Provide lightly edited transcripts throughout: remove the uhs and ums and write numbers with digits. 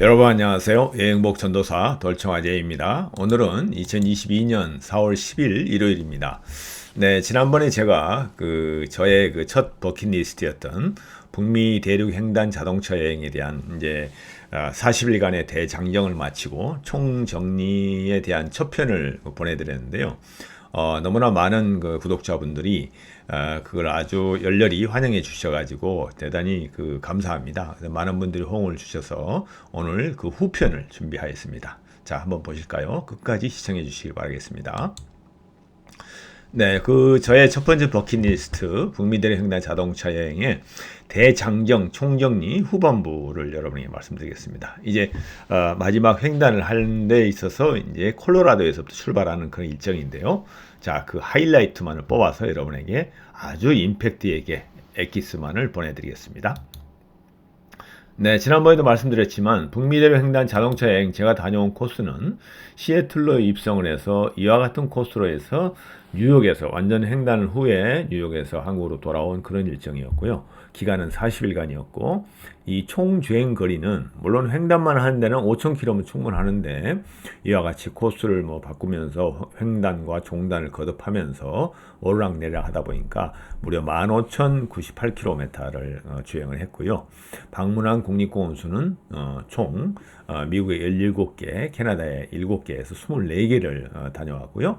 여러분 안녕하세요. 여행복 전도사 덜청아제입니다. 오늘은 2022년 4월 10일 일요일입니다. 네, 지난번에 제가 저의 첫 버킷리스트였던 북미 대륙 횡단 자동차 여행에 대한 이제 40일간의 대장정을 마치고 총정리에 대한 첫 편을 보내드렸는데요. 너무나 많은 구독자분들이 그걸 아주 열렬히 환영해 주셔가지고 대단히 감사합니다. 그래서 많은 분들이 호응을 주셔서 오늘 그 후편을 준비하였습니다. 자, 한번 보실까요? 끝까지 시청해 주시기 바라겠습니다. 네, 저의 첫 번째 버킷리스트 북미대륙 횡단 자동차 여행의 대장정 총정리 후반부를 여러분에게 말씀드리겠습니다. 이제 마지막 횡단을 하는 데 있어서 이제 콜로라도에서부터 출발하는 그런 일정인데요. 자, 그 하이라이트만을 뽑아서 여러분에게 아주 임팩트 있게 엑기스만을 보내드리겠습니다. 네, 지난번에도 말씀드렸지만 북미대륙 횡단 자동차 여행 제가 다녀온 코스는 시애틀로 입성을 해서 이와 같은 코스로 해서 뉴욕에서 완전 횡단 후에 뉴욕에서 한국으로 돌아온 그런 일정이었고요. 기간은 40일간이었고 이 총 주행 거리는 물론 횡단만 하는 데는 5,000km면 충분하는데 이와 같이 코스를 바꾸면서 횡단과 종단을 거듭하면서 오르락내리락 하다 보니까 무려 15,098km를 주행을 했고요. 방문한 국립공원 수는 총 미국의 17개, 캐나다의 7개에서 24개를 다녀왔고요.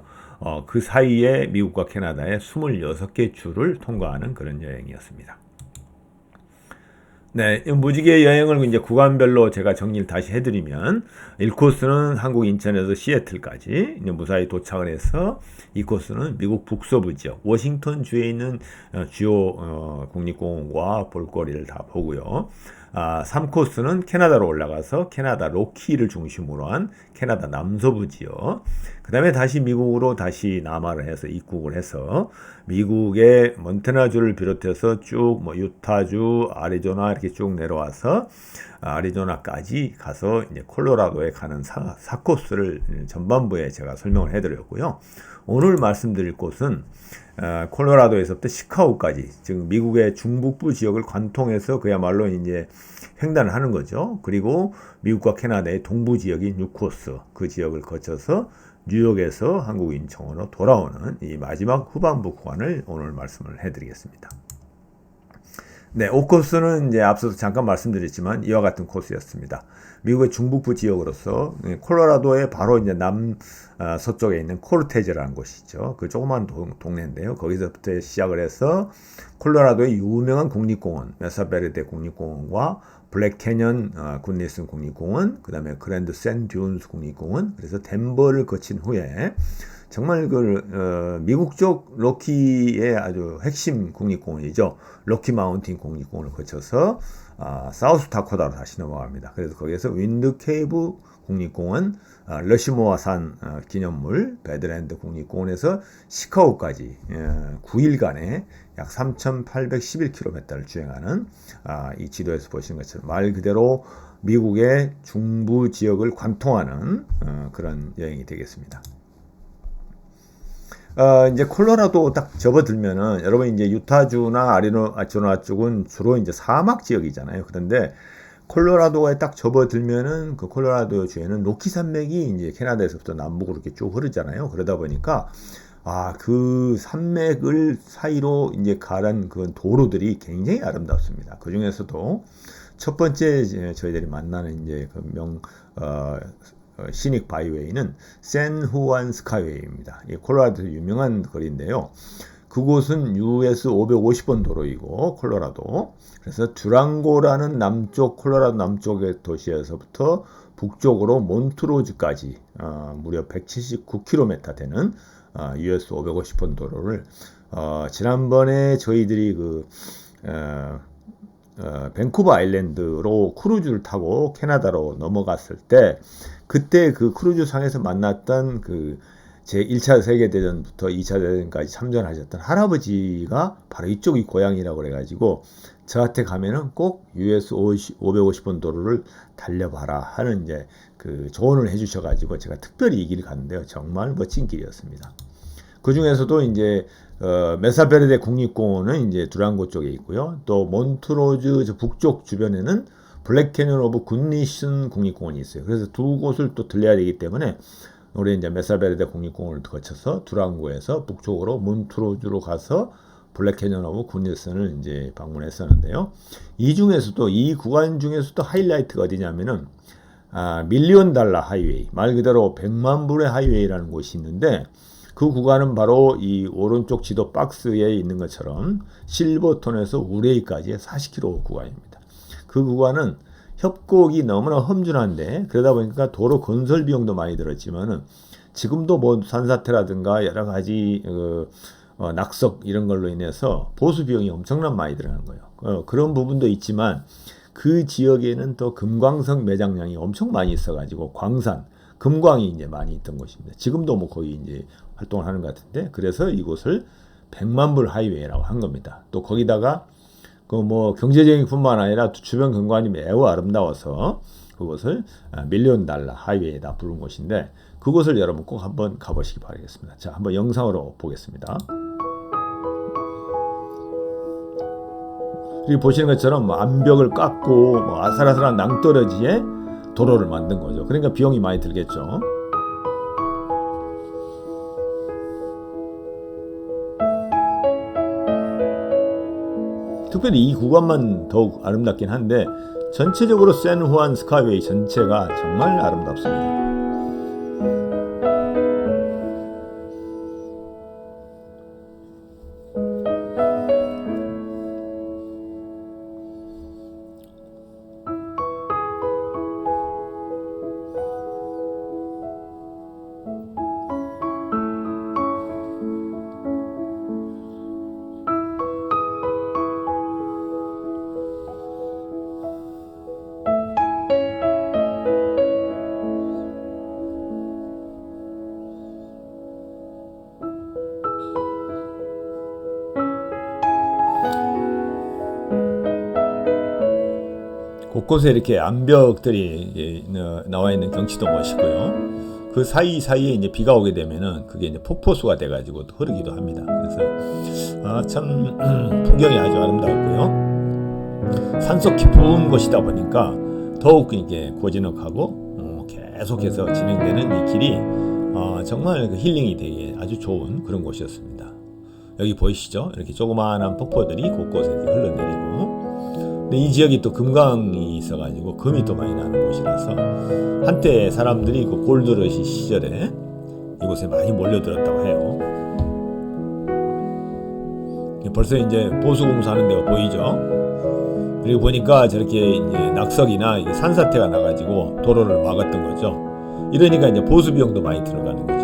그 사이에 미국과 캐나다의 26개 주를 통과하는 그런 여행이었습니다. 네, 무지개 여행을 이제 구간별로 제가 정리를 다시 해드리면 1코스는 한국 인천에서 시애틀까지 이제 무사히 도착을 해서 2코스는 미국 북서부 지역 워싱턴 주에 있는 주요 국립공원과 볼거리를 다 보고요. 3코스는 캐나다로 올라가서 캐나다 로키를 중심으로 한 캐나다 남서부 지역, 그 다음에 다시 미국으로 다시 남하를 해서 입국을 해서 미국의 몬태나주를 비롯해서 쭉 유타주, 아리조나 이렇게 쭉 내려와서 아리조나까지 가서 이제 콜로라도에 가는 4코스를 전반부에 제가 설명을 해드렸고요. 오늘 말씀드릴 곳은 콜로라도에서부터 시카고까지, 즉 미국의 중북부 지역을 관통해서 그야말로 이제 횡단을 하는 거죠. 그리고 미국과 캐나다의 동부 지역인 6코스, 그 지역을 거쳐서 뉴욕에서 한국 인천으로 돌아오는 이 마지막 후반부 구간을 오늘 말씀을 해드리겠습니다. 네, 5코스는 이제 앞서서 잠깐 말씀드렸지만 이와 같은 코스였습니다. 미국의 중북부 지역으로서 콜로라도의 바로 이제 서쪽에 있는 코르테즈라는 곳이죠. 그 조그만 동네인데요. 거기서부터 시작을 해서 콜로라도의 유명한 국립공원, 메사베르데 국립공원과 블랙 캐년 굿니슨 국립공원, 그 다음에 그랜드 샌듀운스 국립공원, 그래서 덴버를 거친 후에 정말 미국 쪽 로키의 아주 핵심 국립공원이죠. 로키 마운틴 국립공원을 거쳐서 사우스 다코다로 다시 넘어갑니다. 그래서 거기에서 윈드 케이브 국립공원, 러시모아 산 기념물, 배드랜드 국립공원에서 시카고까지 9일간의 약 3,811km를 주행하는 이 지도에서 보시는 것처럼 말 그대로 미국의 중부 지역을 관통하는 그런 여행이 되겠습니다. 이제 콜로라도 딱 접어들면은 여러분 이제 유타주나 아리조나 쪽은 주로 이제 사막 지역이잖아요. 그런데 콜로라도에 딱 접어들면은 그 콜로라도 주에는 로키 산맥이 이제 캐나다에서부터 남북으로 이렇게 쭉 흐르잖아요. 그러다 보니까 그 산맥을 사이로 이제 가는 그 도로들이 굉장히 아름답습니다. 그 중에서도 첫 번째 저희들이 만나는 이제 시닉 바이웨이는 샌후안 스카이웨이입니다. 콜로라도 유명한 거리인데요. 그곳은 US 550번 도로이고 콜로라도, 그래서 듀랑고라는 남쪽 콜로라도 남쪽의 도시에서부터 북쪽으로 몬트로즈까지 무려 179km 되는 US 550번 도로를 지난번에 저희들이 밴쿠버 아일랜드로 크루즈를 타고 캐나다로 넘어갔을 때 그때 그 크루즈 상에서 만났던 제 1차 세계대전부터 2차 대전까지 참전하셨던 할아버지가 바로 이쪽이 고향이라고 그래가지고 저한테 가면은 꼭 US 550번 도로를 달려봐라 하는 이제 조언을 해주셔가지고 제가 특별히 이 길을 갔는데요. 정말 멋진 길이었습니다. 그 중에서도 이제 메사베르데 국립공원은 이제 두랑고 쪽에 있고요. 또 몬트로즈 북쪽 주변에는 블랙 캐년 오브 굿니슨 국립공원이 있어요. 그래서 두 곳을 또 들려야 되기 때문에 우리 이제 메사베르데 국립공원을 거쳐서 두랑고에서 북쪽으로 몬트로즈로 가서 블랙 캐년 오브 굿니슨을 이제 방문했었는데요. 이 구간 중에서도 하이라이트가 어디냐면은 밀리언 달러 하이웨이, 말 그대로 100만 불의 하이웨이라는 곳이 있는데 그 구간은 바로 이 오른쪽 지도 박스에 있는 것처럼 실버톤에서 우레이까지의 40km 구간입니다. 그 구간은 협곡이 너무나 험준한데 그러다 보니까 도로 건설 비용도 많이 들었지만은 지금도 뭐 산사태라든가 여러 가지 낙석 이런 걸로 인해서 보수 비용이 엄청난 많이 들어가는 거예요. 그런 부분도 있지만 그 지역에는 또 금광석 매장량이 엄청 많이 있어가지고 광산, 금광이 이제 많이 있던 곳입니다. 지금도 뭐 거의 이제 활동을 하는 것 같은데 그래서 이곳을 100만 불 하이웨이라고 한 겁니다. 또 거기다가 그 뭐 경제적인 뿐만 아니라 주변 경관이 매우 아름다워서 그곳을 밀리언 달러 하이웨이에다 부른 곳인데 그곳을 여러분 꼭 한번 가보시기 바라겠습니다. 자, 한번 영상으로 보겠습니다. 여기 보시는 것처럼 암벽을 깎고 아슬아슬한 낭떠러지에 도로를 만든 거죠. 그러니까 비용이 많이 들겠죠. 특별히 이 구간만 더욱 아름답긴 한데 전체적으로 샌후안 스카이웨이 전체가 정말 아름답습니다. 곳곳에 이렇게 암벽들이 나와 있는 경치도 멋있고요. 그 사이사이에 이제 비가 오게 되면은 그게 이제 폭포수가 돼가지고 흐르기도 합니다. 그래서 참 풍경이 아주 아름다웠고요. 산속 깊은 곳이다 보니까 더욱 이게 고즈넉하고 계속해서 진행되는 이 길이 정말 그 힐링이 되게 아주 좋은 그런 곳이었습니다. 여기 보이시죠? 이렇게 조그마한 폭포들이 곳곳에 이렇게 흘러내리고. 근데 이 지역이 또 금강이 있어가지고 금이 또 많이 나는 곳이라서 한때 사람들이 그 골드러시 시절에 이곳에 많이 몰려들었다고 해요. 벌써 이제 보수공사하는 데가 보이죠? 그리고 보니까 저렇게 이제 낙석이나 산사태가 나가지고 도로를 막았던 거죠. 이러니까 이제 보수 비용도 많이 들어가는 거죠.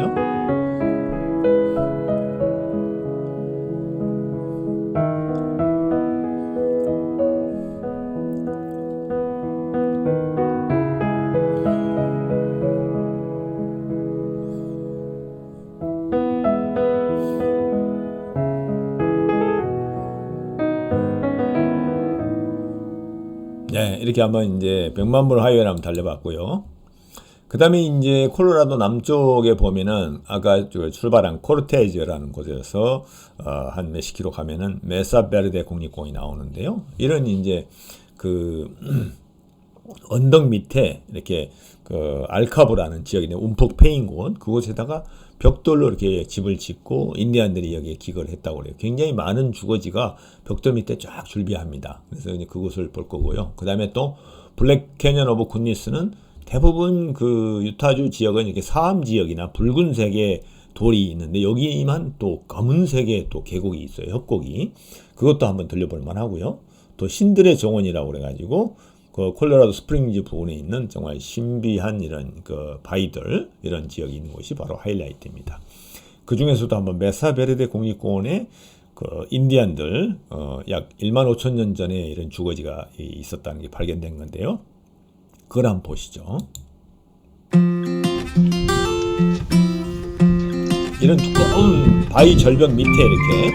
네, 이렇게 한번 이제 100만 불 하이웨이를 한번 달려봤고요. 그 다음에 이제 콜로라도 남쪽에 보면은 아까 출발한 코르테즈라는 곳에서 한 몇십 킬로 가면은 메사베르데 국립공원이 나오는데요. 이런 이제 그 언덕 밑에 이렇게 그 알카브라는 지역인데 움푹 패인 곳, 그곳에다가 벽돌로 이렇게 집을 짓고 인디안들이 여기에 기거를 했다고 그래요. 굉장히 많은 주거지가 벽돌 밑에 쫙 줄비합니다. 그래서 이제 그곳을 볼 거고요. 그 다음에 또 블랙 캐년 오브 굿니스는 대부분 그 유타주 지역은 이렇게 사암 지역이나 붉은색의 돌이 있는데 여기만 또 검은색의 또 계곡이 있어요. 협곡이. 그것도 한번 들려볼 만하고요. 또 신들의 정원이라고 그래가지고 그 콜로라도 스프링즈 부근에 있는 정말 신비한 이런 그 바위들 이런 지역이 있는 곳이 바로 하이라이트입니다. 그 중에서도 한번 메사베르데 국립공원에 그 인디안들 약 1만 5천 년 전에 이런 주거지가 있었다는 게 발견된 건데요. 그걸 한번 보시죠. 이런 두꺼운 바위 절벽 밑에 이렇게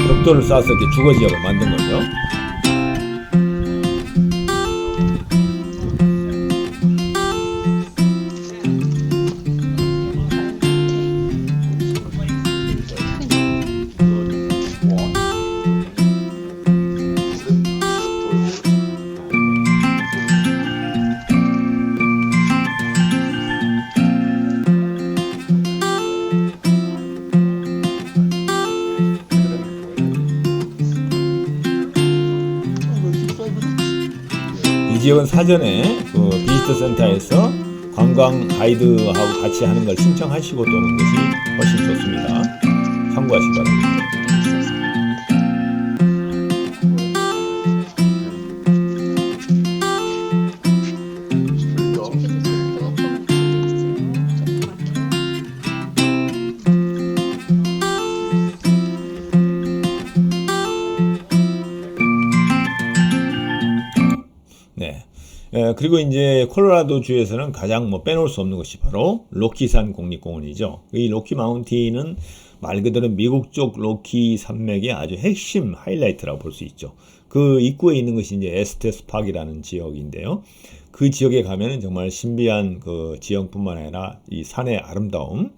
벽돌을 쌓아서 이렇게 주거지역을 만든 거죠. 지역은 사전에 그 비지터 센터에서 관광 가이드하고 같이 하는 걸 신청하시고 도는 것이 훨씬 좋습니다. 참고하시기 바랍니다. 네. 그리고 이제 콜로라도 주에서는 가장 빼놓을 수 없는 것이 바로 로키산 국립공원이죠. 이 로키 마운틴은 말 그대로 미국 쪽 로키 산맥의 아주 핵심 하이라이트라고 볼 수 있죠. 그 입구에 있는 것이 이제 에스테스 파크라는 지역인데요. 그 지역에 가면은 정말 신비한 그 지형뿐만 아니라 이 산의 아름다움,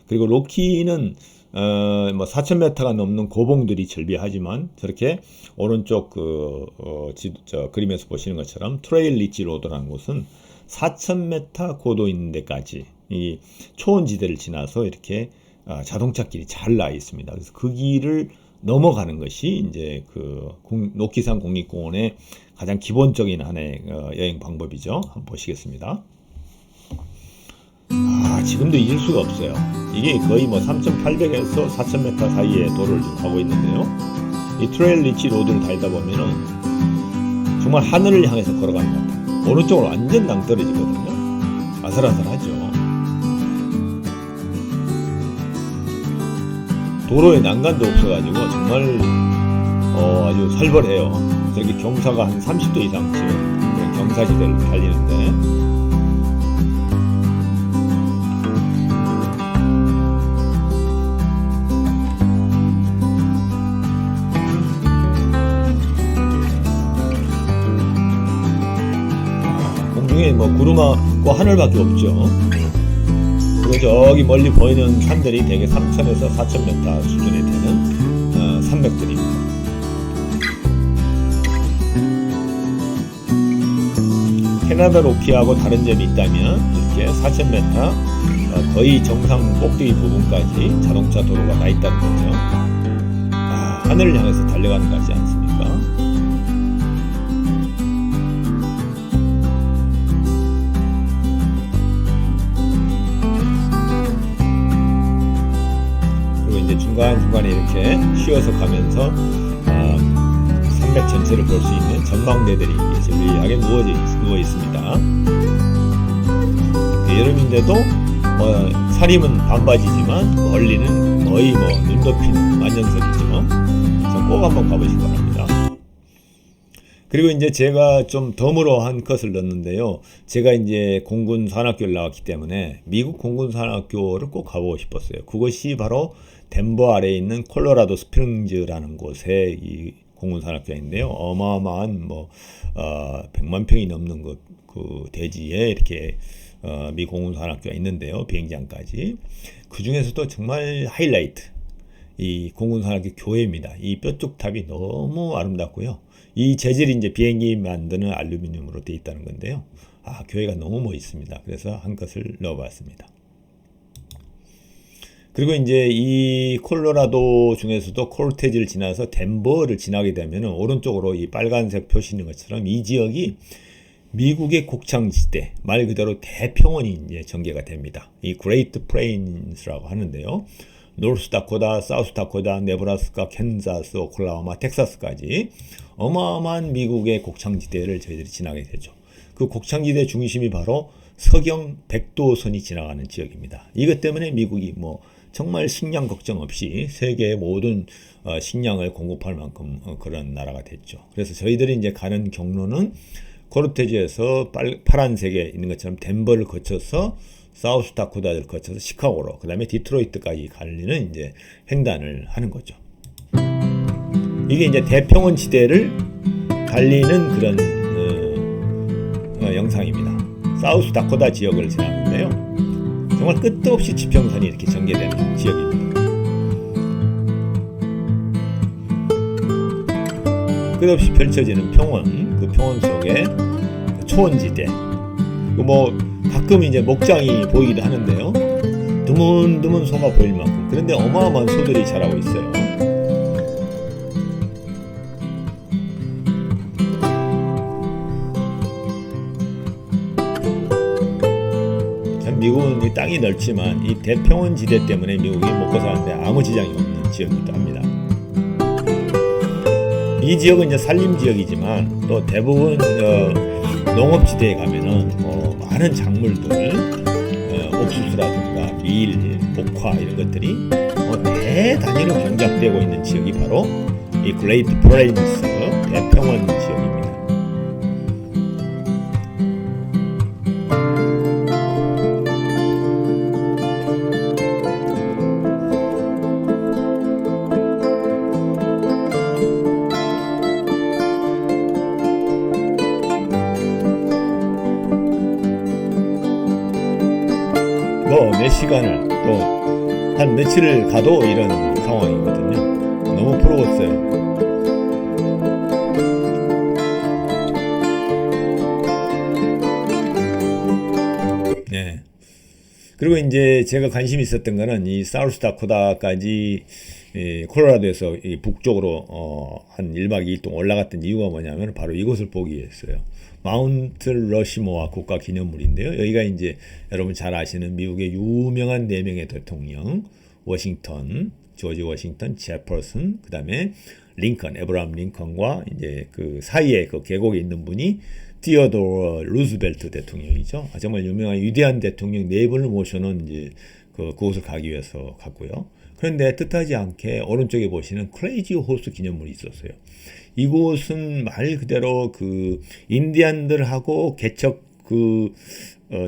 그리고 로키는 4,000m가 넘는 고봉들이 절비하지만 저렇게 오른쪽 그림에서 보시는 것처럼 트레일 리치 로드라는 곳은 4,000m 고도 있는 데까지 이 초원지대를 지나서 이렇게 자동차길이 잘 나와 있습니다. 그래서 그 길을 넘어가는 것이 이제 그 로키산 국립공원의 가장 기본적인 하나의 여행 방법이죠. 한번 보시겠습니다. 지금도 잊을 수가 없어요. 이게 거의 3,800에서 4,000m 사이의 도로를 지금 가고 있는데요. 이 트레일 리치 로드를 달리다 보면은 정말 하늘을 향해서 걸어가는 것 같아요. 오른쪽으로 완전 낭떠러지거든요. 아슬아슬하죠. 도로에 난간도 없어가지고 정말 아주 살벌해요. 저기 경사가 한 30도 이상 치는 그런 경사지대를 달리는데 공중에 구름하고 하늘밖에 없죠. 그리고 저기 멀리 보이는 산들이 대개 3,000에서 4,000m 수준에 되는 산맥들입니다. 캐나다 로키하고 다른 점이 있다면 이렇게 4,000m 거의 정상 꼭대기 부분까지 자동차 도로가 나 있다는 거죠. 하늘을 향해서 달려가는 것 같지 않습니까? 중간중간에 이렇게 쉬어서 가면서 산맥 전체를 볼 수 있는 전망대들이 저기하게 누워 있습니다. 여름인데도 사림은 반바지지만 멀리는 거의 눈 덮이는 만년설이죠. 꼭 한번 가보시기 바랍니다. 그리고 이제 제가 좀 덤으로 한 컷을 넣었는데요. 제가 이제 공군 산악교를 나왔기 때문에 미국 공군 산악교를 꼭 가보고 싶었어요. 그것이 바로 덴버 아래에 있는 콜로라도 스프링즈라는 곳에 이 공군 산악교인데요. 어마어마한 100만 평이 넘는 그 대지에 이렇게 미 공군 산악교가 있는데요. 비행장까지. 그 중에서도 정말 하이라이트 이 공군 산악교 교회입니다. 이 뾰족탑이 너무 아름답고요. 이 재질이 이제 비행기 만드는 알루미늄으로 되어 있다는 건데요. 교회가 너무 멋있습니다. 그래서 한 것을 넣어봤습니다. 그리고 이제 이 콜로라도 중에서도 콜테지를 지나서 덴버를 지나게 되면 오른쪽으로 이 빨간색 표시 있는 것처럼 이 지역이 미국의 곡창지대, 말 그대로 대평원이 이제 전개가 됩니다. 이 그레이트 플레인스라고 하는데요. 노스다코다, 사우스다코다, 네브라스카, 캔자스, 오클라호마, 텍사스까지 어마어마한 미국의 곡창지대를 저희들이 지나게 되죠. 그 곡창지대 중심이 바로 서경 백두선이 지나가는 지역입니다. 이것 때문에 미국이 정말 식량 걱정 없이 세계의 모든 식량을 공급할 만큼 그런 나라가 됐죠. 그래서 저희들이 이제 가는 경로는 코르테지에서 파란색에 있는 것처럼 덴버를 거쳐서 사우스다코다를 거쳐서 시카고로, 그 다음에 디트로이트까지 갈리는 이제 횡단을 하는 거죠. 이게 이제 대평원 지대를 달리는 그런 영상입니다. 사우스다코다 지역을 지나는데요. 정말 끝도 없이 지평선이 이렇게 전개되는 지역입니다. 끝없이 펼쳐지는 평원, 그 평원 속에 그 초원지대, 가끔 이제 목장이 보이기도 하는데요. 드문드문 소가 보일 만큼. 그런데 어마어마한 소들이 자라고 있어요. 미국은 이 땅이 넓지만 이 대평원 지대 때문에 미국이 먹고 사는데 아무 지장이 없는 지역이기도 합니다. 이 지역은 이제 산림 지역이지만 또 대부분 농업지대에 가면은 많은 작물들, 옥수수라든가 밀, 목화 이런 것들이 대단위로 경작되고 있는 지역이 바로 이 그레이트 플레인스 대평원 지역입니다. 몇 시간을 또 한 며칠을 가도 이런 상황이거든요. 너무 부러웠어요. 네. 그리고 이제 제가 관심이 있었던 거는 이 사우스 다코다까지 콜로라도에서 이 북쪽으로 한 1박 2일 동안 올라갔던 이유가 뭐냐면 바로 이곳을 보기 위해서요. 마운트 러시모아 국가기념물인데요. 여기가 이제 여러분 잘 아시는 미국의 유명한 4명의 대통령, 워싱턴, 조지 워싱턴, 제퍼슨, 그 다음에 링컨, 에브라함 링컨과 이제 그 사이에 그 계곡에 있는 분이 티어도어 루즈벨트 대통령이죠. 정말 유명한 위대한 대통령 4분을 모셔놓은 이제 그곳을 가기 위해서 갔고요. 그런데 뜻하지 않게 오른쪽에 보시는 크레이지 호스 기념물이 있었어요. 이곳은 말 그대로 그 인디안들하고 개척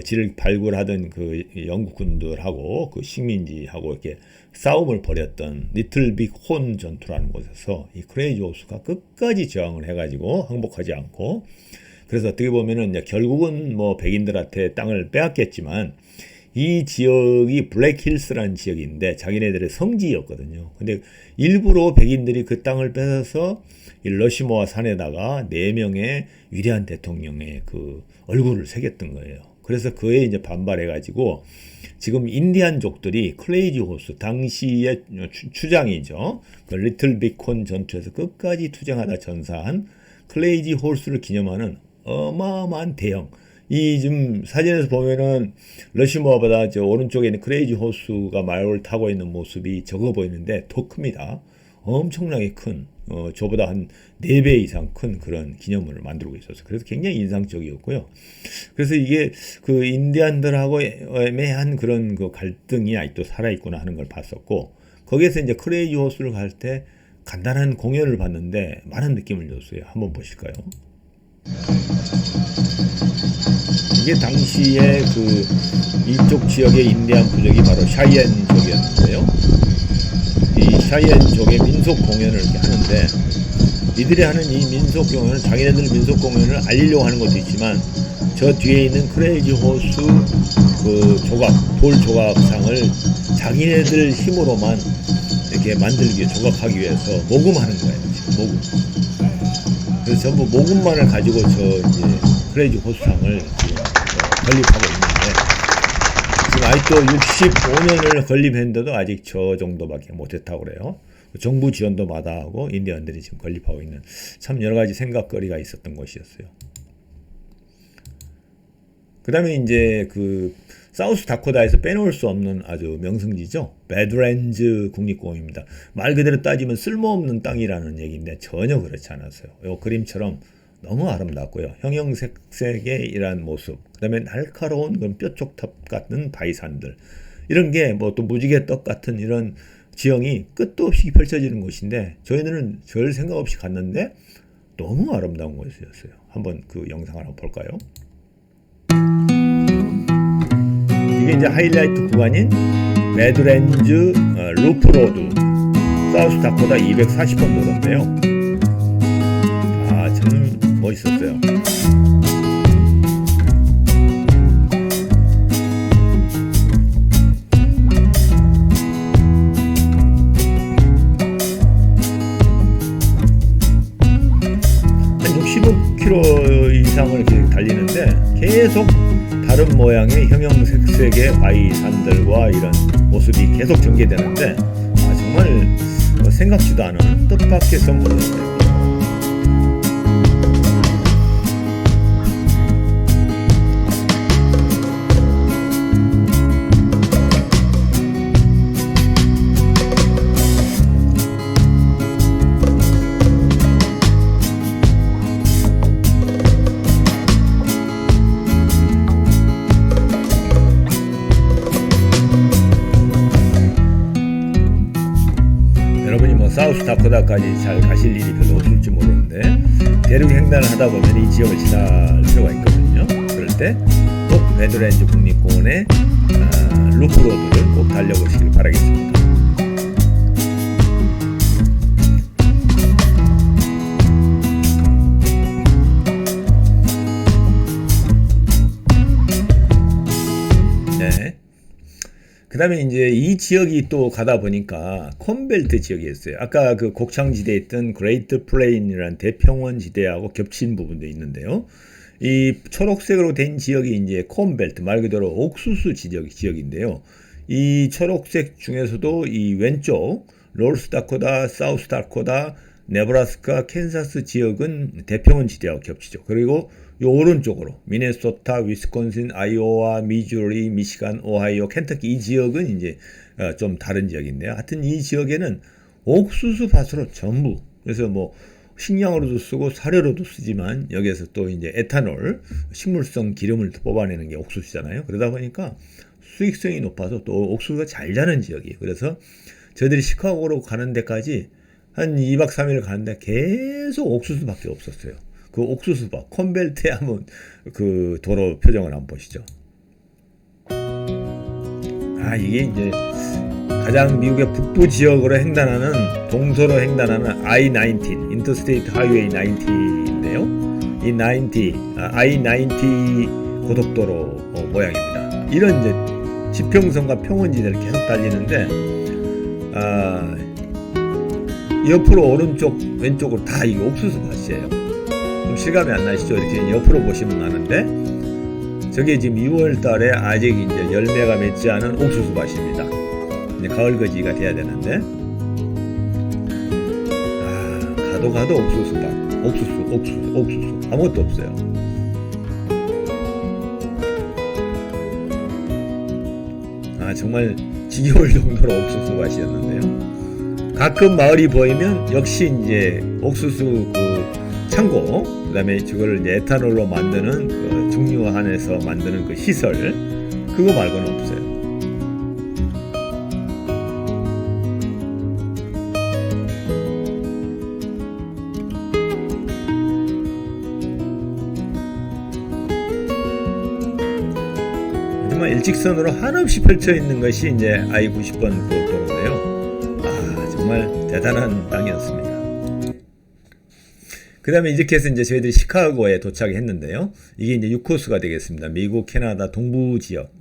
지를 발굴하던 그 영국군들하고 그 식민지하고 이렇게 싸움을 벌였던 리틀 빅 혼 전투라는 곳에서 이 크레이지 호스가 끝까지 저항을 해가지고 항복하지 않고, 그래서 어떻게 보면은 이제 결국은 뭐 백인들한테 땅을 빼앗겼지만 이 지역이 블랙힐스라는 지역인데 자기네들의 성지였거든요. 근데 일부러 백인들이 그 땅을 뺏어서 이 러시모아 산에다가 4명의 위대한 대통령의 그 얼굴을 새겼던 거예요. 그래서 그에 이제 반발해가지고 지금 인디안족들이 크레이지 호스, 당시의 추장이죠. 그 리틀 빅콘 전투에서 끝까지 투쟁하다 전사한 크레이지 호스를 기념하는 어마어마한 대형, 이 지금 사진에서 보면은 러시모아보다 저 오른쪽에 있는 크레이지 호스가 말을 타고 있는 모습이 적어 보이는데 더 큽니다. 엄청나게 큰, 저보다 한 4배 이상 큰 그런 기념물을 만들고 있었어요. 그래서 굉장히 인상적이었고요. 그래서 이게 그 인디안들하고 애매한 그런 그 갈등이 아직도 살아있구나 하는 걸 봤었고, 거기에서 이제 크레이지 호스를 갈 때 간단한 공연을 봤는데 많은 느낌을 줬어요. 한번 보실까요? 이게 당시에 그 이쪽 지역의 인디안 부족이 바로 샤이엔족이었는데요. 이 샤이엔족의 민속 공연을 이렇게 하는데, 이들이 하는 이 민속 공연은 자기네들 민속 공연을 알리려고 하는 것도 있지만 저 뒤에 있는 크레이지 호스 그 조각, 돌 조각상을 자기네들 힘으로만 이렇게 만들기, 조각하기 위해서 모금하는 거예요. 지금 모금. 그래서 전부 모금만을 가지고 저 이제 크레이지 호스상을 건립하고 있는데, 지금 아직도 65년을 건립했는데도 아직 저 정도밖에 못했다고 그래요. 정부 지원도 마다하고 인디언들이 지금 건립하고 있는 참 여러 가지 생각거리가 있었던 곳이었어요. 그 다음에 이제 그 사우스 다코다에서 빼놓을 수 없는 아주 명승지죠. 배드랜즈 국립공원입니다. 말 그대로 따지면 쓸모없는 땅이라는 얘기인데 전혀 그렇지 않았어요. 이 그림처럼 너무 아름답고요. 형형색색의 이러한 모습, 그 다음에 날카로운 그런 뾰족탑 같은 바위산들, 이런 게 뭐 또 무지개 떡 같은 이런 지형이 끝도 없이 펼쳐지는 곳인데 저희들은 별 생각 없이 갔는데 너무 아름다운 곳이었어요. 한번 그 영상을 한번 볼까요? 이게 이제 하이라이트 구간인 배드랜즈 루프로드 사우스 다코다 240번 도로인데요. 참 멋있었어요. 한 65km 이상을 이렇게 달리는데 계속 다른 모양의 형형색색의 바위산들과 이런 모습이 계속 전개되는데 정말 생각지도 않은 뜻밖의 선물이었어요. 사우스 다코다까지 잘 가실 일이 별로 없을지 모르는데 대륙 횡단을 하다 보면 이 지역을 지날 필요가 있거든요. 그럴 때 꼭 배드랜즈 국립공원의 루프로드를 꼭 달려보시길 바라겠습니다. 네. 그 다음에 이제 이 지역이 또 가다 보니까 콘벨트 지역이었어요. 아까 그 곡창지대에 있던 그레이트 플레인이라는 대평원 지대하고 겹친 부분도 있는데요. 이 초록색으로 된 지역이 이제 콘벨트, 말 그대로 옥수수 지역인데요. 이 초록색 중에서도 이 왼쪽, 노스다코다, 사우스다코다, 네브라스카, 캔사스 지역은 대평원 지대하고 겹치죠. 그리고 이 오른쪽으로 미네소타, 위스콘신, 아이오와, 미주리, 미시간, 오하이오, 켄터키 이 지역은 이제 좀 다른 지역인데요. 하여튼 이 지역에는 옥수수 밭으로 전부, 그래서 뭐 식량으로도 쓰고 사료로도 쓰지만 여기에서 또 이제 에탄올, 식물성 기름을 뽑아내는 게 옥수수잖아요. 그러다 보니까 수익성이 높아서 또 옥수수가 잘 자는 지역이에요. 그래서 저희들이 시카고로 가는 데까지 한 2박 3일 가는데 계속 옥수수밖에 없었어요. 그 옥수수밭, 콘벨트에 한번 그 도로 표정을 한번 보시죠. 이게 이제 가장 미국의 북부 지역으로 횡단하는, 동서로 횡단하는 I-19, 인터스테이트 하이웨이 90인데요. 이 I-90 고속도로 모양입니다. 이런 이제 지평선과 평원지대를 계속 달리는데, 옆으로 오른쪽, 왼쪽으로 다 이게 옥수수 밭이에요. 좀 실감이 안 나시죠? 이렇게 옆으로 보시면 나는데, 저게 지금 2월 달에 아직 이제 열매가 맺지 않은 옥수수 밭입니다. 이제 가을 거지가 돼야 되는데, 가도 옥수수 밭. 옥수수. 아무것도 없어요. 정말 지겨울 정도로 옥수수 밭이었는데요. 가끔 마을이 보이면 역시 이제 옥수수 그 창고, 그 다음에 저걸 이제 에탄올로 만드는 그 중류한에서 만드는 그 시설, 그거 말고는 없어요. 정말 일직선으로 한없이 펼쳐 있는 것이 이제 I-90번 그 도로인데요. 정말 대단한 땅이었습니다. 그 다음에 이렇게 해서 이제 저희들이 시카고에 도착했는데요. 이게 이제 6코스가 되겠습니다. 미국, 캐나다 동부 지역,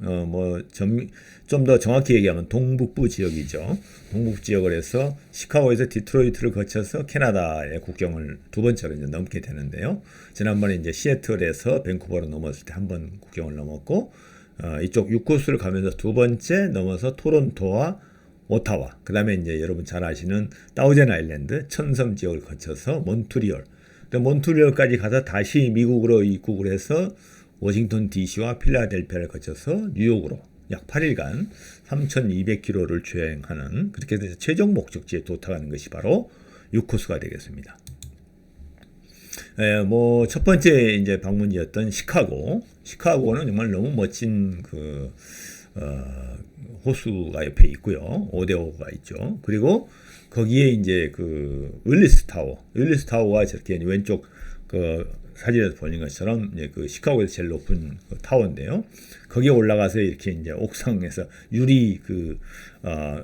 좀 더 정확히 얘기하면 동북부 지역이죠. 동북부 지역을 해서 시카고에서 디트로이트를 거쳐서 캐나다의 국경을 두 번째로 이제 넘게 되는데요. 지난번에 이제 시애틀에서 밴쿠버로 넘었을 때 한 번 국경을 넘었고, 이쪽 6코스를 가면서 두 번째 넘어서 토론토와 오타와, 그 다음에 이제 여러분 잘 아시는 다우젠 아일랜드, 천섬 지역을 거쳐서 몬트리올, 몬트리올까지 가서 다시 미국으로 입국을 해서 워싱턴 DC와 필라델피아를 거쳐서 뉴욕으로 약 8일간 3,200km를 주행하는, 그렇게 해서 최종 목적지에 도착하는 것이 바로 6코스가 되겠습니다. 첫 번째 이제 방문지였던 시카고는 정말 너무 멋진 그 호수가 옆에 있고요. 오데오가 있죠. 그리고 거기에 이제 그 윌리스 타워가 저렇게 왼쪽 그 사진에서 보는 것처럼 이제 그 시카고에서 제일 높은 그 타워인데요. 거기에 올라가서 이렇게 이제 옥상에서 유리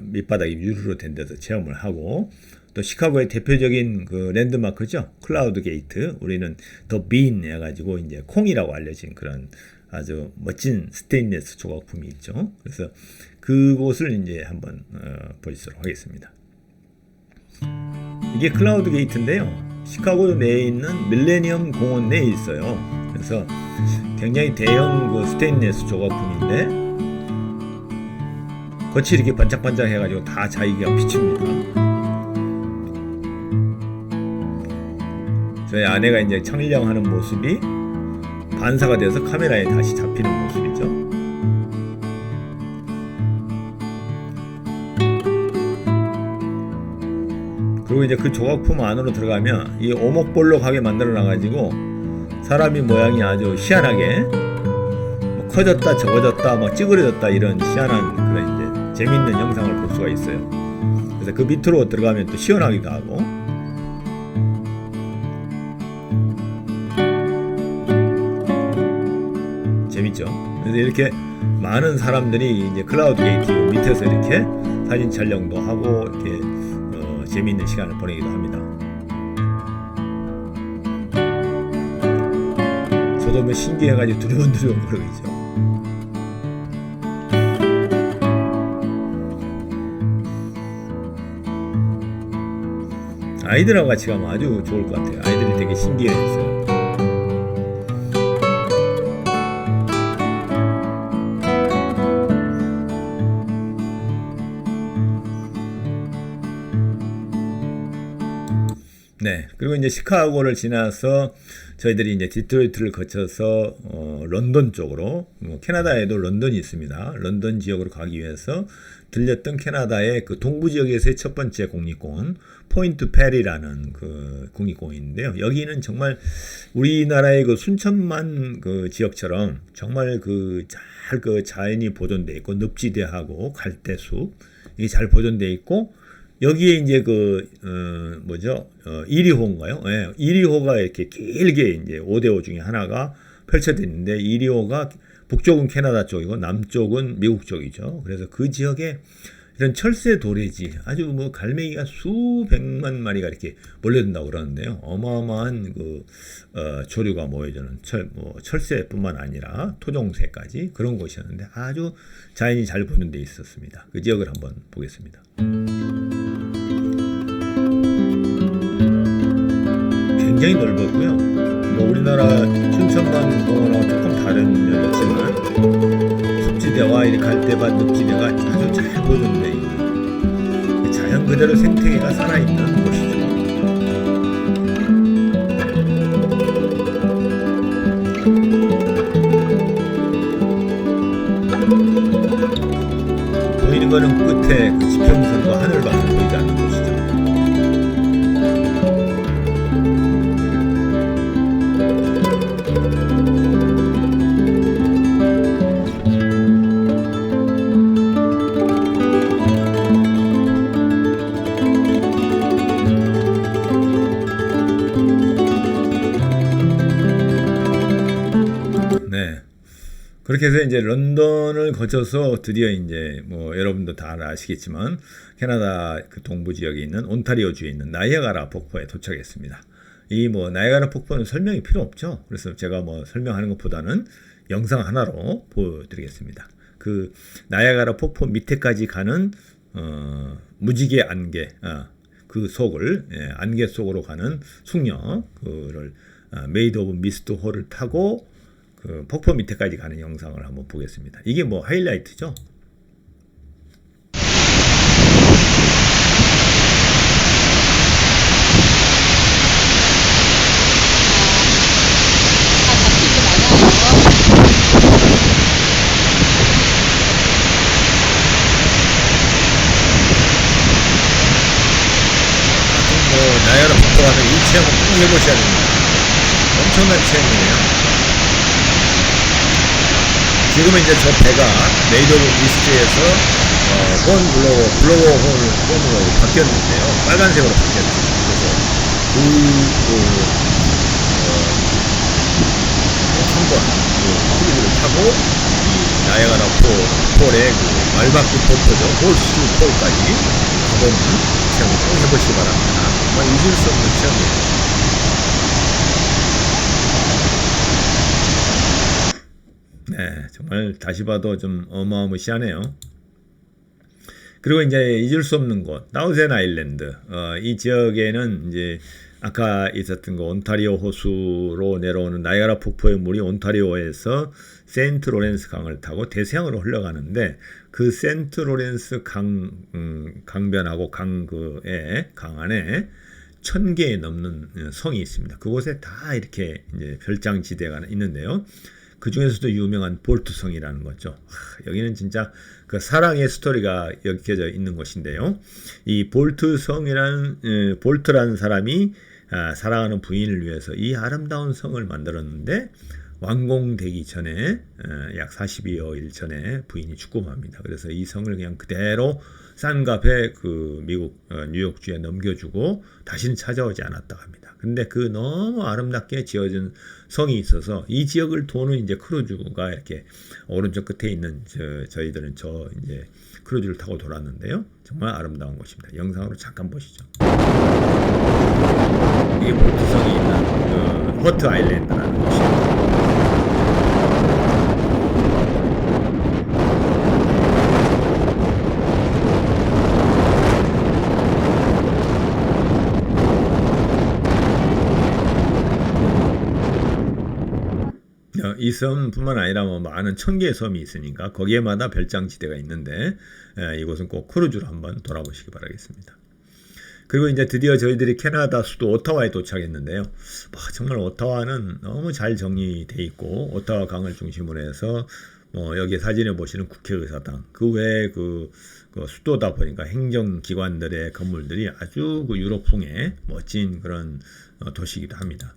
밑바닥이 유리로 된 데서 체험을 하고, 또 시카고의 대표적인 그 랜드마크죠. 클라우드 게이트. 우리는 더 빈 해가지고 이제 콩이라고 알려진 그런 아주 멋진 스테인리스 조각품이 있죠. 그래서 그곳을 이제 한번 보시도록 하겠습니다. 이게 클라우드 게이트인데요. 시카고 내에 있는 밀레니엄 공원 내에 있어요. 그래서 굉장히 대형 그 스테인리스 조각품인데 겉이 이렇게 반짝반짝 해가지고 다 자기가 비칩니다. 저희 아내가 이제 청일영하는 모습이 반사가 돼서 카메라에 다시 잡히는 모습이죠. 그리고 이제 그 조각품 안으로 들어가면 이 오목볼록하게 만들어 놔가지고 사람이 모양이 아주 희한하게 뭐 커졌다 적어졌다 막 찌그러졌다 이런 희한한 그런 이제 재밌는 영상을 볼 수가 있어요. 그래서 그 밑으로 들어가면 또 시원하기도 하고. 재밌죠? 그래서 이렇게 많은 사람들이 이제 클라우드 게이트 밑에서 이렇게 사진 촬영도 하고 이렇게 재미있는 시간을 보내기도 합니다. 저도 뭐 신기해가지고 두려운두려운 그러고 있죠. 아이들하고 같이 가면 아주 좋을 것 같아요. 아이들이 되게 신기해했어요. 네, 그리고 이제 시카고를 지나서 저희들이 이제 디트로이트를 거쳐서 런던 쪽으로, 캐나다에도 런던이 있습니다. 런던 지역으로 가기 위해서 들렸던 캐나다의 그 동부 지역에서의 첫 번째 국립공원 포인트 페리라는 그 국립공원인데요. 여기는 정말 우리나라의 그 순천만 그 지역처럼 정말 그 잘 그 자연이 보존돼 있고 늪지대하고 갈대숲 이게 잘 보존돼 있고. 여기에 이제 그 이리호인가요? 예, 이리호가 이렇게 길게 이제 5대5 중에 하나가 펼쳐져 있는데 이리호가 북쪽은 캐나다 쪽이고 남쪽은 미국 쪽이죠. 그래서 그 지역에 이런 철새 도래지 아주 뭐 갈매기가 수백만 마리가 이렇게 몰려든다고 그러는데요. 어마어마한 그 조류가 모여드는 철새뿐만 아니라 토종새까지 그런 곳이었는데 아주 자연이 잘 보존돼 있었습니다. 그 지역을 한번 보겠습니다. 굉장히 넓었고요. 뭐 우리나라 춘천만 공원하고 조금 다른 면이 있지만 숲지대와 이 갈대밭 늪지대가 아주 잘 보존되어 있는 자연 그대로 생태계가 살아있는 곳이죠. 보이는 거는 끝에 그 지평선과 하늘밖에 보이지 않는 곳이죠. 그렇게 해서 이제 런던을 거쳐서 드디어 이제 뭐 여러분도 다 아시겠지만 캐나다 그 동부 지역에 있는 온타리오주에 있는 나이아가라 폭포에 도착했습니다. 이 뭐 나이아가라 폭포는 설명이 필요 없죠. 그래서 제가 뭐 설명하는 것보다는 영상 하나로 보여드리겠습니다. 그 나이아가라 폭포 밑에까지 가는 무지개 안개 그 속을 안개 속으로 가는 숙녀 그를 메이드 오브 미스트 홀을 타고 그 폭포 밑에까지 가는 영상을 한번 보겠습니다. 이게 뭐 하이라이트죠? 나이아가라 폭포 가서 이 체험을 꼭 해보셔야 됩니다. 엄청난 체험이네요. 지금은 이제 저 배가 메이드 오브 미스트에서 홈으로 바뀌었는데요. 빨간색으로 바뀌었죠. 그래서 한번 크루즈를 타고 이 나이아가라 폴의 그 말바꾸 폭포죠. 홀스 폴까지 가보는 체험을 꼭 해보시기 바랍니다. 정말 잊을 수 없는 체험이에요. 네, 정말 다시 봐도 좀 어마어마시하네요. 그리고 이제 잊을 수 없는 곳, 다우젠 아일랜드. 이 지역에는 이제 아까 있었던 거 온타리오 호수로 내려오는 나이아가라 폭포의 물이 온타리오에서 세인트 로렌스 강을 타고 대서양으로 흘러가는데 그 세인트 로렌스 강변하고 강 안에 1000개에 넘는 성이 있습니다. 그곳에 다 이렇게 이제 별장지대가 있는데요. 그 중에서도 유명한 볼트성이라는 거죠. 여기는 진짜 그 사랑의 스토리가 엮여져 있는 곳인데요. 이 볼트라는 사람이 사랑하는 부인을 위해서 이 아름다운 성을 만들었는데 완공되기 전에 약 42여일 전에 부인이 죽고맙니다. 그래서 이 성을 그냥 그대로 싼 값에 그 미국 뉴욕주에 넘겨주고 다시는 찾아오지 않았다고 합니다. 근데 그 너무 아름답게 지어진 성이 있어서 이 지역을 도는 이제 크루즈가 이렇게 오른쪽 끝에 있는 저희들은 이제 크루즈를 타고 돌았는데요. 정말 아름다운 곳입니다. 영상으로 잠깐 보시죠. 이게 볼트성이 있는 그 허트 아일랜드라는 곳입니다. 이 섬뿐만 아니라 뭐 많은 1000개의 섬이 있으니까 거기에마다 별장지대가 있는데 이곳은 꼭 크루즈로 한번 돌아보시기 바라겠습니다. 그리고 이제 드디어 저희들이 캐나다 수도 오타와에 도착했는데요. 정말 오타와는 너무 잘 정리돼 있고 오타와 강을 중심으로 해서 여기 사진에 보시는 국회의사당 그 외에 그 수도다 보니까 행정기관들의 건물들이 아주 그 유럽풍의 멋진 그런 도시이기도 합니다.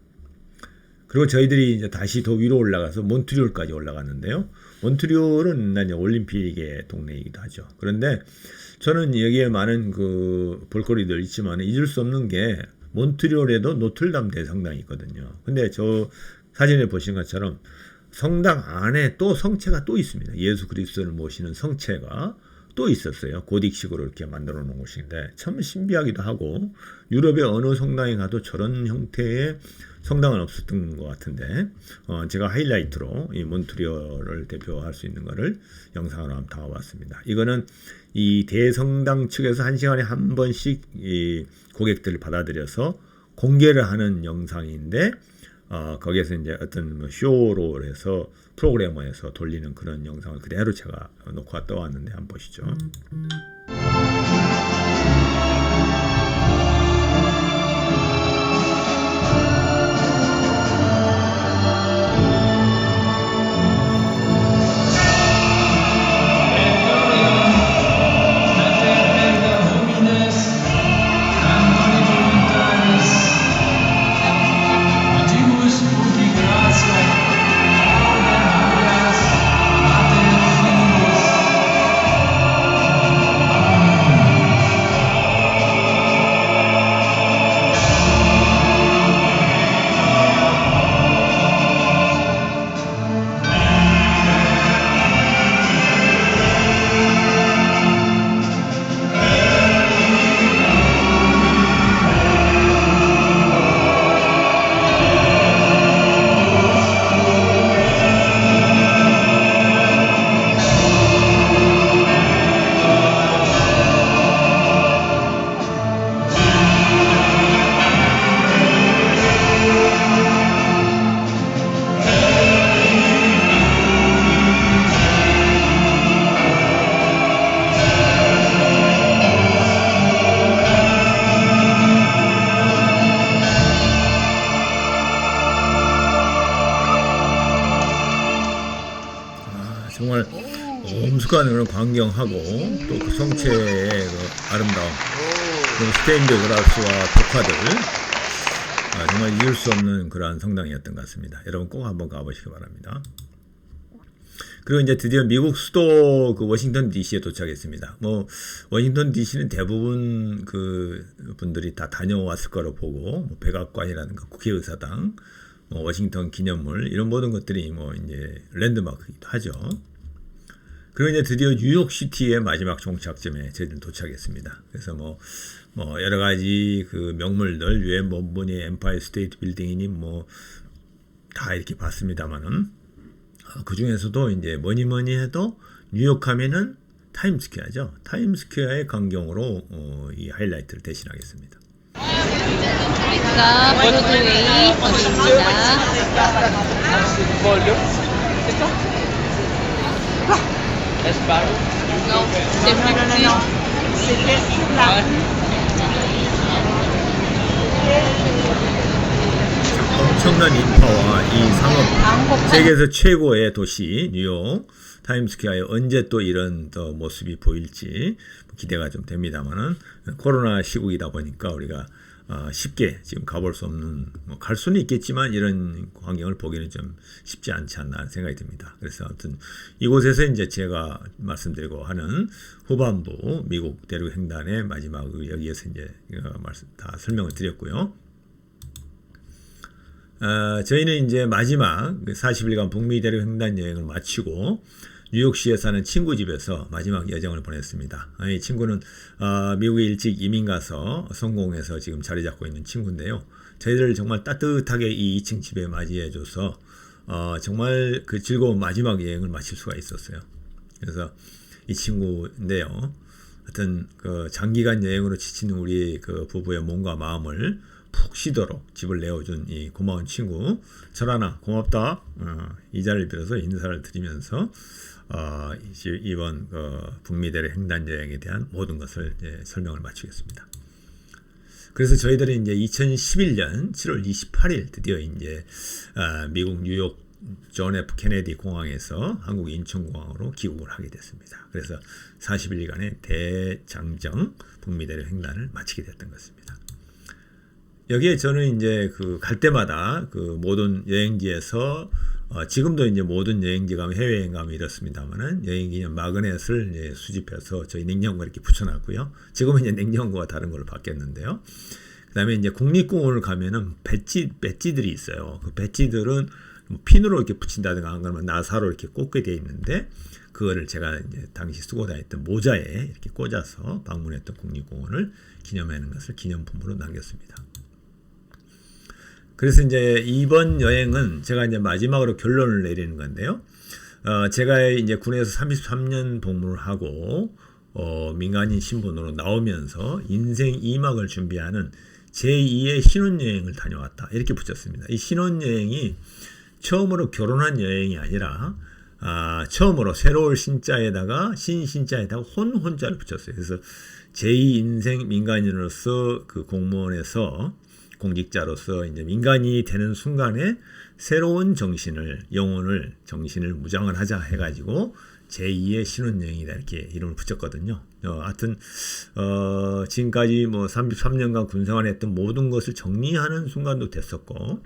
그리고 저희들이 이제 다시 더 위로 올라가서 몬트리올까지 올라갔는데요. 몬트리올은 이제 올림픽의 동네이기도 하죠. 그런데 저는 여기에 많은 그 볼거리들 있지만 잊을 수 없는 게 몬트리올에도 노틀담 대성당이 있거든요. 근데 저 사진에 보신 것처럼 성당 안에 또 성체가 또 있습니다. 예수 그리스도를 모시는 성체가 또 있었어요. 고딕식으로 이렇게 만들어 놓은 곳인데 참 신비하기도 하고 유럽의 어느 성당에 가도 저런 형태의 성당은 없었던 것 같은데 제가 하이라이트로 이 몬트리올을 대표할 수 있는 거를 영상으로 한번 담아봤습니다. 이거는 이 대성당 측에서 1시간에 한 번씩 이 고객들을 받아들여서 공개를 하는 영상인데 거기에서 이제 어떤 쇼로 해서 프로그래머에서 돌리는 그런 영상을 그대로 제가 놓고 떠왔는데 한번 보시죠. 정말 엄숙한 그런 광경하고 또 그 성체의 그 아름다움, 그리고 스테인드 그라스와 벽화들 정말 잊을 수 없는 그러한 성당이었던 것 같습니다. 여러분 꼭 한번 가보시기 바랍니다. 그리고 이제 드디어 미국 수도 그 워싱턴 DC에 도착했습니다. 워싱턴 DC는 대부분 그 분들이 다 다녀왔을 거로 보고 백악관이라든가 국회의사당, 워싱턴 기념물 이런 모든 것들이 이제 랜드마크이기도 하죠. 그리고 이제 드디어 뉴욕시티의 마지막 종착점에 저희는 도착했습니다. 그래서 여러 가지 그 명물들, 유엔 본부니 엠파이어 스테이트 빌딩이니 다 이렇게 봤습니다만은 그 중에서도 이제 뭐니 해도 뉴욕 하면은 타임스퀘어죠. 타임스퀘어의 광경으로 이 하이라이트를 대신하겠습니다. 여기가 브로드웨이 거리입니다. Non, c'est plus petit. C'était sur la 엄청난 인파와 이 상업 세계에서 최고의 도시 뉴욕 타임스퀘어에 언제 또 이런 또 모습이 보일지 기대가 좀 됩니다만은 코로나 시국이다 보니까 우리가 쉽게 지금 가볼 수 없는, 갈 수는 있겠지만 이런 광경을 보기는 좀 쉽지 않지 않나 하는 생각이 듭니다. 그래서 아무튼 이곳에서 이제 제가 말씀드리고 하는 후반부 미국 대륙 횡단의 마지막 여기에서 이제 다 설명을 드렸고요. 저희는 이제 마지막 40일간 북미 대륙 횡단 여행을 마치고 뉴욕시에 사는 친구 집에서 마지막 여정을 보냈습니다. 이 친구는 미국에 일찍 이민 가서 성공해서 지금 자리 잡고 있는 친구인데요. 저희들을 정말 따뜻하게 이 2층 집에 맞이해줘서 정말 그 즐거운 마지막 여행을 마칠 수가 있었어요. 그래서 이 친구인데요. 하여튼 그 장기간 여행으로 지친 우리 그 부부의 몸과 마음을 푹 쉬도록 집을 내어준 이 고마운 친구 철하나 고맙다. 이 자리를 빌어서 인사를 드리면서 이번 북미 대륙 횡단 여행에 대한 모든 것을 설명을 마치겠습니다. 그래서 저희들은 이제 2011년 7월 28일 드디어 이제 미국 뉴욕 존 F 케네디 공항에서 한국 인천공항으로 귀국을 하게 됐습니다. 그래서 40일간의 대장정 북미 대륙 횡단을 마치게 됐던 것입니다. 여기에 저는 이제 그 갈 때마다 그 모든 여행지에서 지금도 이제 모든 여행지 가면 해외여행 가면 이렇습니다만은 여행기념 마그넷을 이제 수집해서 저희 냉장고에 이렇게 붙여놨고요. 지금은 이제 냉장고가 다른 걸로 바뀌었는데요. 그다음에 이제 국립공원을 가면은 배지들이 있어요. 그 배지들은 뭐 핀으로 이렇게 붙인다든가 안 그러면 나사로 이렇게 꽂게 돼 있는데 그거를 제가 이제 당시 쓰고 다녔던 모자에 이렇게 꽂아서 방문했던 국립공원을 기념하는 것을 기념품으로 남겼습니다. 그래서 이제 이번 여행은 제가 이제 마지막으로 결론을 내리는 건데요. 제가 이제 군에서 33년 복무를 하고 민간인 신분으로 나오면서 인생 2막을 준비하는 제2의 신혼여행을 다녀왔다. 이렇게 붙였습니다. 이 신혼여행이 처음으로 결혼한 여행이 아니라 처음으로 새로울 신자에다가 신자에다가 혼자를 붙였어요. 그래서 제2 인생 민간인으로서 그 공무원에서 공직자로서 이제 민간인이 되는 순간에 새로운 정신을 정신을 무장을 하자 해가지고 제2의 신혼여행이다 이렇게 이름을 붙였거든요. 하여튼 지금까지 뭐 33년간 군생활했던 모든 것을 정리하는 순간도 됐었고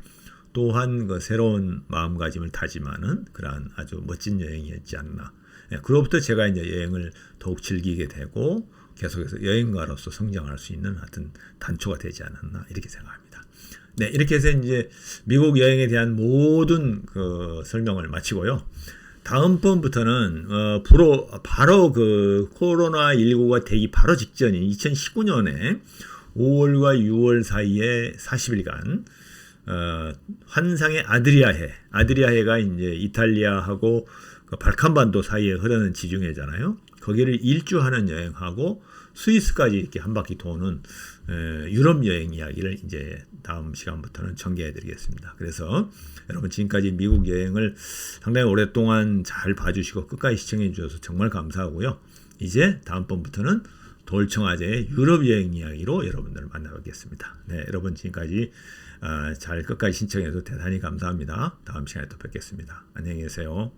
또한 그 새로운 마음가짐을 다짐하는 그러한 아주 멋진 여행이었지 않나. 그로부터 제가 이제 여행을 더욱 즐기게 되고 계속해서 여행가로서 성장할 수 있는 하여튼 단초가 되지 않았나 이렇게 생각합니다. 네, 이렇게 해서 이제 미국 여행에 대한 모든 그 설명을 마치고요. 다음번부터는 바로 그 코로나19가 되기 바로 직전인 2019년에 5월과 6월 사이에 40일간 환상의 아드리아해가 이제 이탈리아하고 그 발칸반도 사이에 흐르는 지중해잖아요. 거기를 일주하는 여행하고 스위스까지 이렇게 한 바퀴 도는 유럽 여행 이야기를 이제 다음 시간부터는 전개해 드리겠습니다. 그래서 여러분 지금까지 미국 여행을 상당히 오랫동안 잘 봐주시고 끝까지 시청해 주셔서 정말 감사하고요. 이제 다음번부터는 돌청아제의 유럽 여행 이야기로 여러분들을 만나뵙겠습니다. 네, 여러분 지금까지 잘 끝까지 시청해 주셔서 대단히 감사합니다. 다음 시간에 또 뵙겠습니다. 안녕히 계세요.